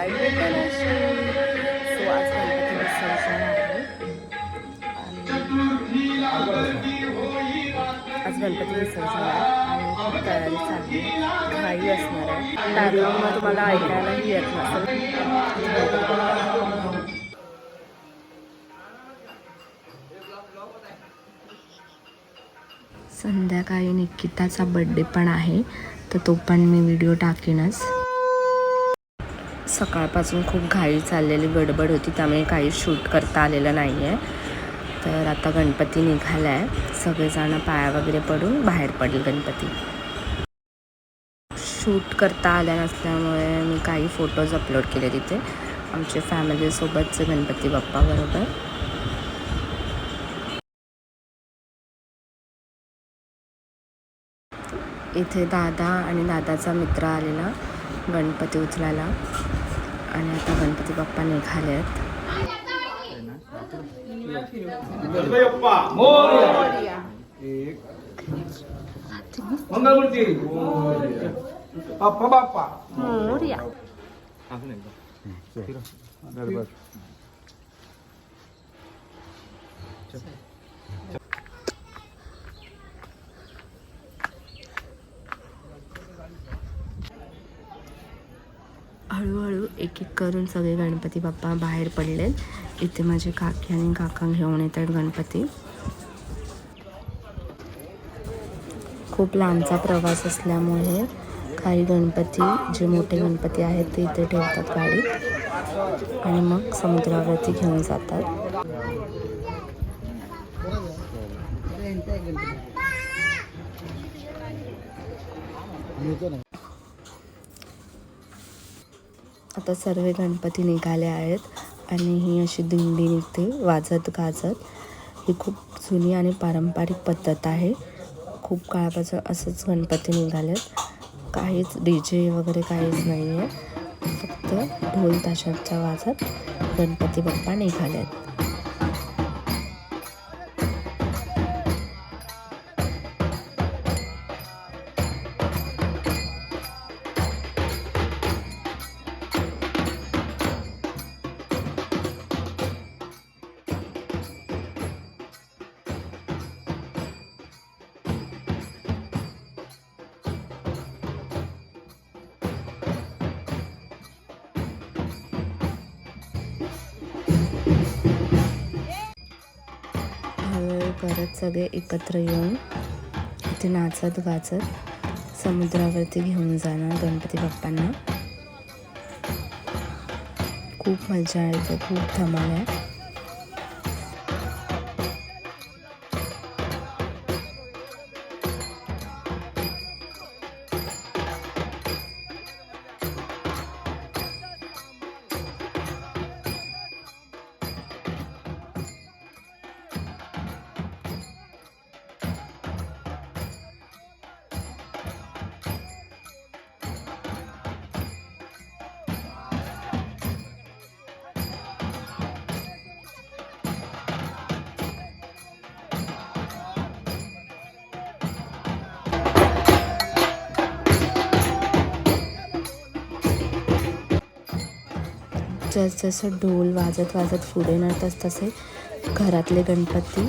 Light भेटेल अशी. So आज गणपती विसर्जन आहे आज गणपती विसर्जन आहे आणि खूप तयारी चालली घाई असणार आहे. बॅकग्राऊंडमध्ये तुम्हाला ऐकायलाही येत नसेल. संध्याकाळी निकिताचा बड्डे पण आहे, तर तो पण मी व्हिडिओ टाकेनच. सकाळपासून खूप घाई चाललेली गडबड होती, त्यामुळे काही शूट करता आलेलं नाही आहे. तर आता गणपती निघाला आहे, सगळेजण पाया वगैरे पडून बाहेर पडले गणपती. शूट करता आल्या नसल्यामुळे मी काही फोटोज अपलोड केले तिथे आमच्या फॅमिलीसोबतचे गणपती बाप्पा बरोबर. इथे दादा आणि दादाचा मित्र आलेला गणपती उचलायला आणि आता गणपती बाप्पा निघाले आहेत. मंगलमूर्ती बाप्पा बाप्पा मोरया. हळूहळू एक एक करून सगळे गणपती बाप्पा बाहेर पडलेत. इथे माझे काकी आणि काका घेऊन येत आहेत गणपती. खूप लांबचा प्रवास असल्यामुळे काही गणपती जे मोठे गणपती आहेत ते इथे ठेवतात गाडीत आणि मग समुद्रावरती घेऊन जातात. आता सर्व गणपती निघाले आहेत आणि ही अशी दिंडी निघते वाजत गाजत. ही खूप जुनी आणि पारंपरिक पद्धत आहे. खूप काळापासून असंच गणपती निघालेत. काहीच DJ वगैरे काहीच नाही आहे, फक्त ढोल ताशांच्या वाजत गणपती बाप्पा निघालेत. परत सगळे एकत्र येऊन इथे नाचत गाचत समुद्रावरती घेऊन जाणार गणपती बाप्पांना. खूप मजा येते, खूप धमाल आहे. जसजसं ढोल वाजत वाजत पुढे नेतात तसे घरातले गणपती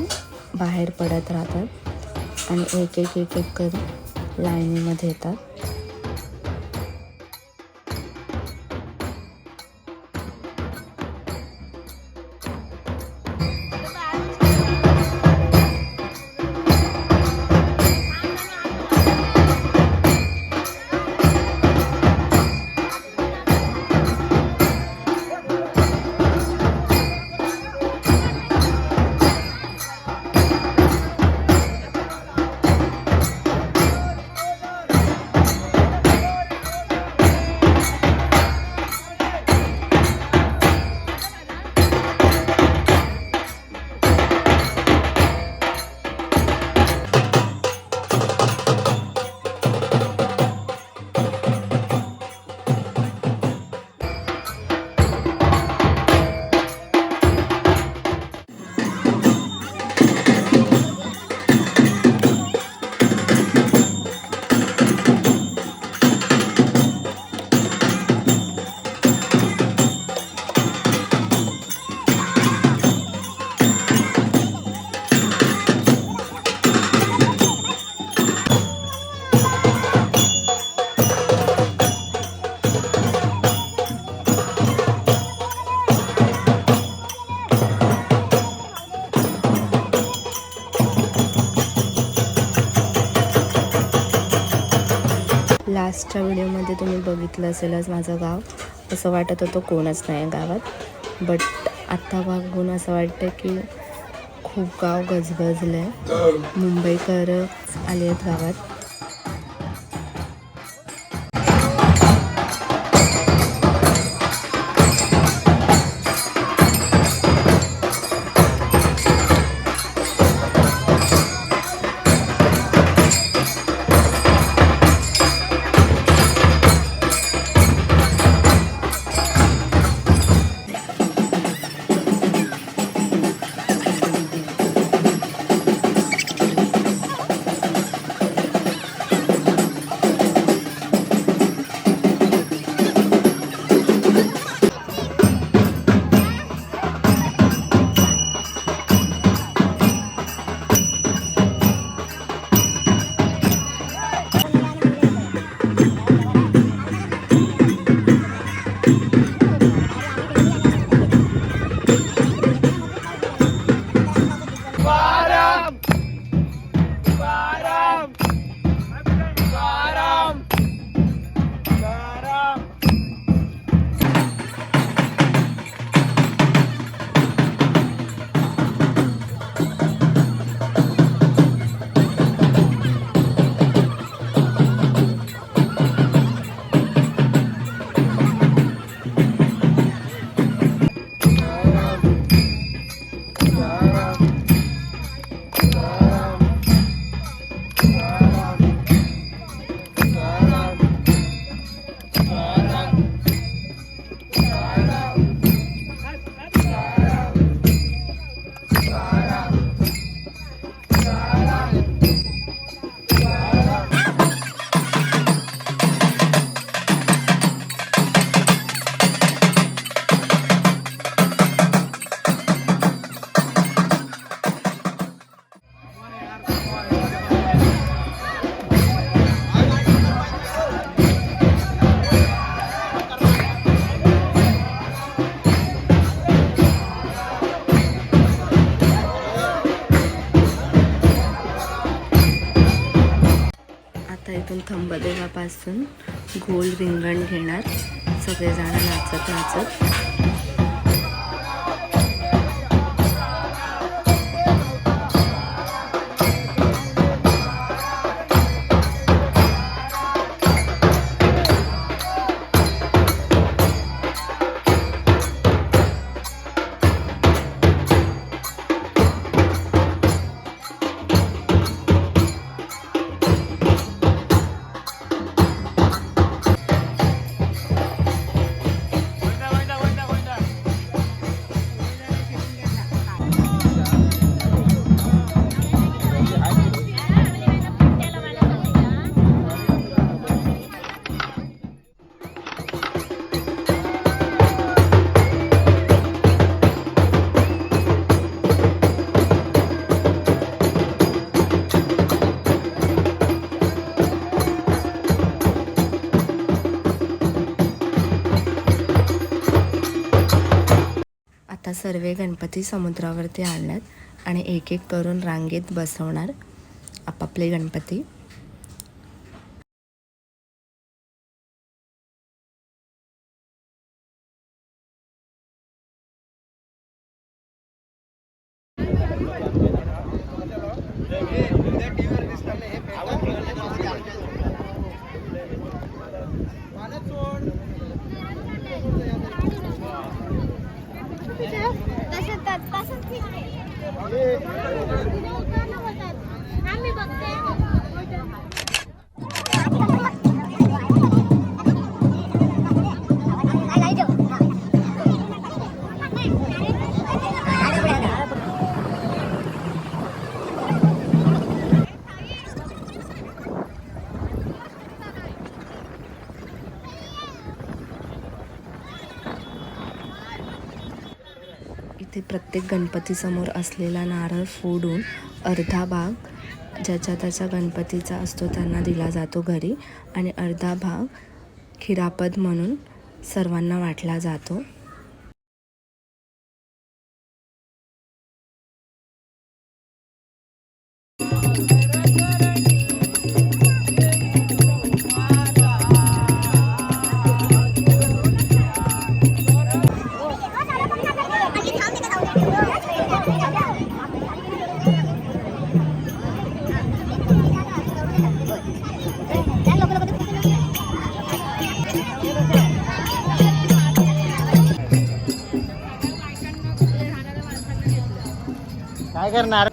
बाहेर पडत राहतात आणि एक एक एक एक करून लाईनीमध्ये येतात. मागच्या व्हिडिओमध्ये तुम्ही बघितलं असेलच माझं गाव, असं वाटत होतं कोणच नाही गावात. बट आत्ता बघून असं वाटतं की खूप गाव गजबजलं आहे, मुंबईकर आले आहेत गावात. इथून थंबदेवापासून गोल रिंगण घेणार सगळेजण नाचत नाचत. आता सर्व गणपती समुद्रावरती आणल्यात आणि एक एक करून रांगेत बसवणार आपापले गणपती. इथे प्रत्येक गणपतीसमोर असलेला नारळ फोडून अर्धा भाग ज्याच्या त्याच्या गणपतीचा असतो त्यांना दिला जातो घरी आणि अर्धा भाग खिरापत म्हणून सर्वांना वाटला जातो. काय करणार?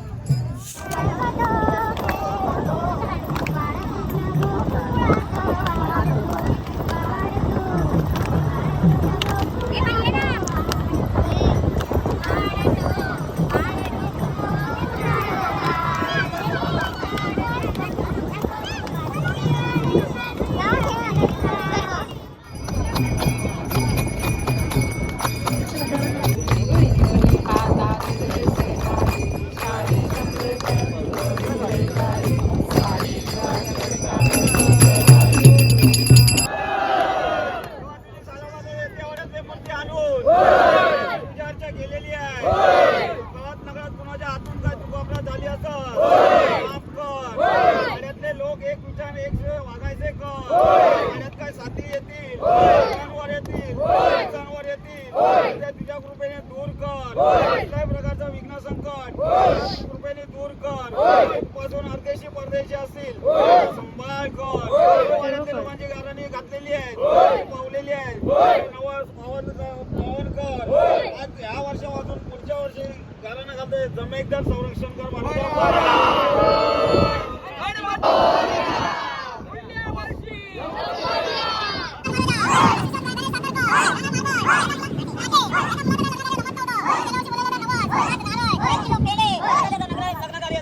गेलेली आहे गावात नगरात कुणाच्या हातून काय चुकापराध झाली असं माफ कर. गाड्यातले लोक एक विचार एक वागायचे कर. गाड्यात काय साथी येतील जनावर येतील जनावर येतील ते तुझ्या कृपेने दूर कर. कुठल्याही प्रकारचा विघ्न संकट कृपेने दूर कर. पासून अर्धेशी परदेशी असतील सांभाळ कर. गाड्यातल्या लोकांची गाराणी घातलेली आहे पावलेली आहे नवस पावन कर. आज ह्या वर्षापासून पुढच्या वर्षी घराणं घालते जमेकदार संरक्षण कर.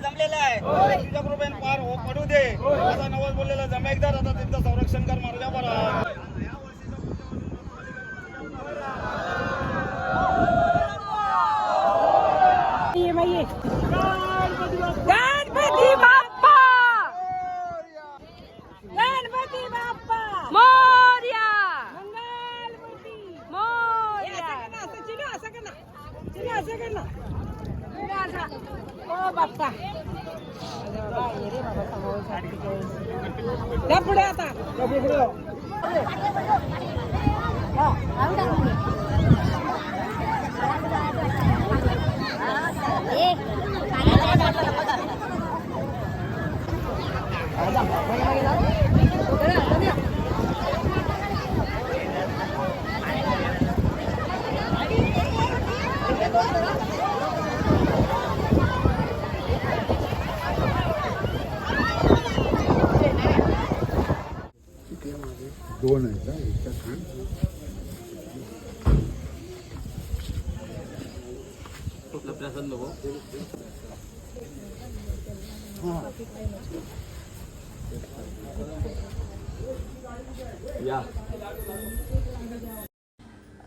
जमलेलं आहे तुझ्या कृपेने पार पडू दे. आता नवस बोललेला जमेकदार आता त्यांचं संरक्षण कर मार्गा बरा. गणपती बाप्पा गणपती बाप्पा मोरया मंगलमूर्ती मोरया. ओ बाप्पा या पुढे आता दोन आहेत का एकच?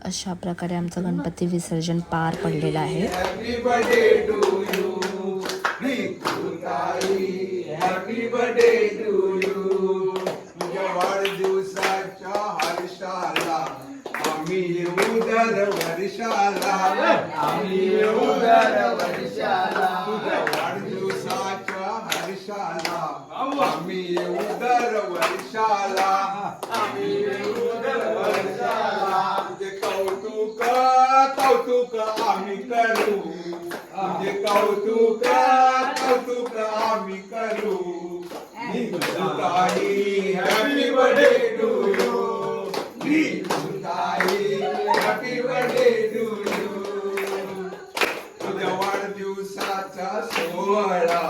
अशा प्रकारे आमचं गणपती विसर्जन पार पडलेलं आहे. Happy birthday to you happy birthday to you. तुझ्या वाढदिवसाच्या हर्षाला आम्ही येऊ दर वर्षाला. आम्ही येऊ दर वर्षाला. तुझ्या वाढदिवसाच्या हर्षाला आम्ही येऊ दर वर्षाला. आम्ही येऊ दर वर्षाला. तुझे कौतुक कौतुक आम्ही करू. तुझे कौतुक कौतुक आम्ही करू. Nighutai happy birthday to you. Nighutai happy birthday to you. तुझ्या वाढदिवसाचा सोहळा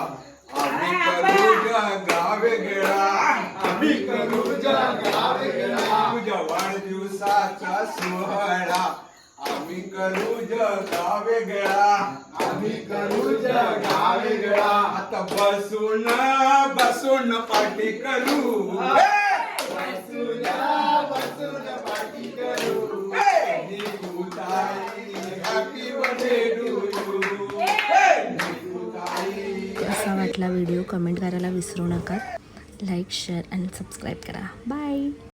आम्ही करू जगा वेगळा. आम्ही करू जगा वेगळा. तुझ्या वाढदिवसाचा सोहळा आम्ही करू जगा वेगळा. आम्ही करू जगा वेगळा. आता बसून बसून पार्टी करू. बसून बसून पार्टी करू. Happy birthday to you. कसा वाटला व्हिडिओ कमेंट करायला विसरू नका. लाईक शेअर आणि सबस्क्राईब करा. बाय.